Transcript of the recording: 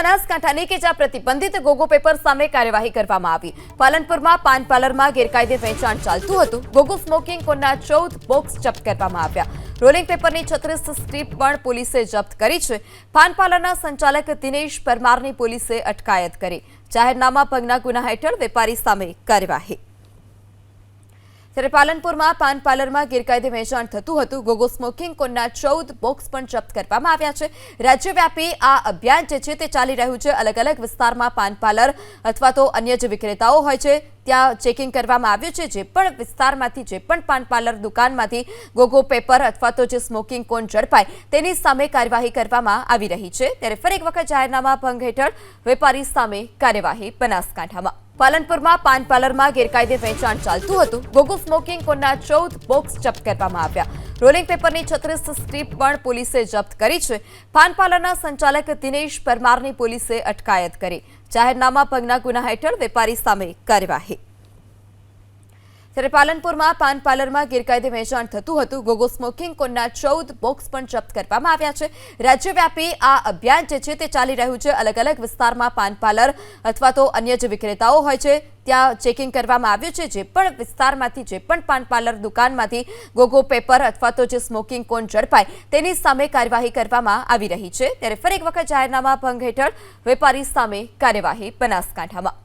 બનાસકાંઠાની કે જ્યાં પ્રતિબંધિત ગોગો પેપર સામે કાર્યવાહી કરવામાં આવી। પાલનપુરમાં પાન પાર્લરમાં ગેરકાયદે વેચાણ ચાલતું હતું। ગોગો સ્મોકિંગ કોનના 14 બોક્સ જપ્ત કરવામાં આવ્યા। રોલિંગ પેપરની 36 સ્ટ્રીપ પણ પોલીસે જપ્ત કરી છે। પાન પાર્લરના સંચાલક દિનેશ પરમારની પોલીસે અટકાયત કરી। જાહેરનામા ભંગના ગુના હેઠળ વેપારી સામે કાર્યવાહી। ત્યારે પાલનપુરમાં પાન પાર્લરમાં ગેરકાયદે વેચાણ થતું હતું। ગોગો સ્મોકિંગ કોનના 14 બોક્સ પણ જપ્ત કરવામાં આવ્યા છે। રાજ્યવ્યાપી આ અભિયાન જે છે તે ચાલી રહ્યું છે। અલગ અલગ વિસ્તારમાં પાન પાર્લર અથવા તો અન્ય જે વિક્રેતાઓ હોય છે ત્યાં ચેકિંગ કરવામાં આવ્યું છે। જે પણ વિસ્તારમાંથી જે પણ પાન પાર્લર દુકાનમાંથી ગોગો પેપર અથવા તો જે સ્મોકિંગ કોન ઝડપાય તેની સામે કાર્યવાહી કરવામાં આવી રહી છે। ત્યારે ફરી એક વખત જાહેરનામા ભંગ હેઠળ વેપારી સામે કાર્યવાહી બનાસકાંઠામાં। પાલનપુરમાં પાન પાર્લરમાં ગેરકાયદે વેચાણ ચાલતું હતું। ગોગો સ્મોકિંગ કોનના 14 બોક્સ જપ્ત કરવામાં આવ્યા। રોલિંગ પેપરની 36 સ્ટ્રીપ પણ પોલીસે જપ્ત કરી છે। પાન પાર્લરના સંચાલક દિનેશ પરમારની પોલીસે અટકાયત કરી। જાહેરનામા ભંગના ગુના હેઠળ વેપારી સામે કાર્યવાહી। ત્યારે પાલનપુરમાં પાન પાર્લરમાં ગેરકાયદે વેચાણ થતું હતું। ગોગો સ્મોકિંગ કોનના 14 બોક્સ પણ જપ્ત કરવામાં આવ્યા છે। રાજ્યવ્યાપી આ અભિયાન જે છે તે ચાલી રહ્યું છે। અલગ અલગ વિસ્તારમાં પાન પાર્લર અથવા તો અન્ય જે વિક્રેતાઓ હોય છે ત્યાં ચેકિંગ કરવામાં આવ્યું છે। જે પણ વિસ્તારમાંથી જે પણ પાન પાર્લર દુકાનમાંથી ગોગો પેપર અથવા તો જે સ્મોકિંગ કોન ઝડપાય તેની સામે કાર્યવાહી કરવામાં આવી રહી છે। ત્યારે ફરી એક વખત જાહેરનામા ભંગ હેઠળ વેપારી સામે કાર્યવાહી બનાસકાંઠામાં।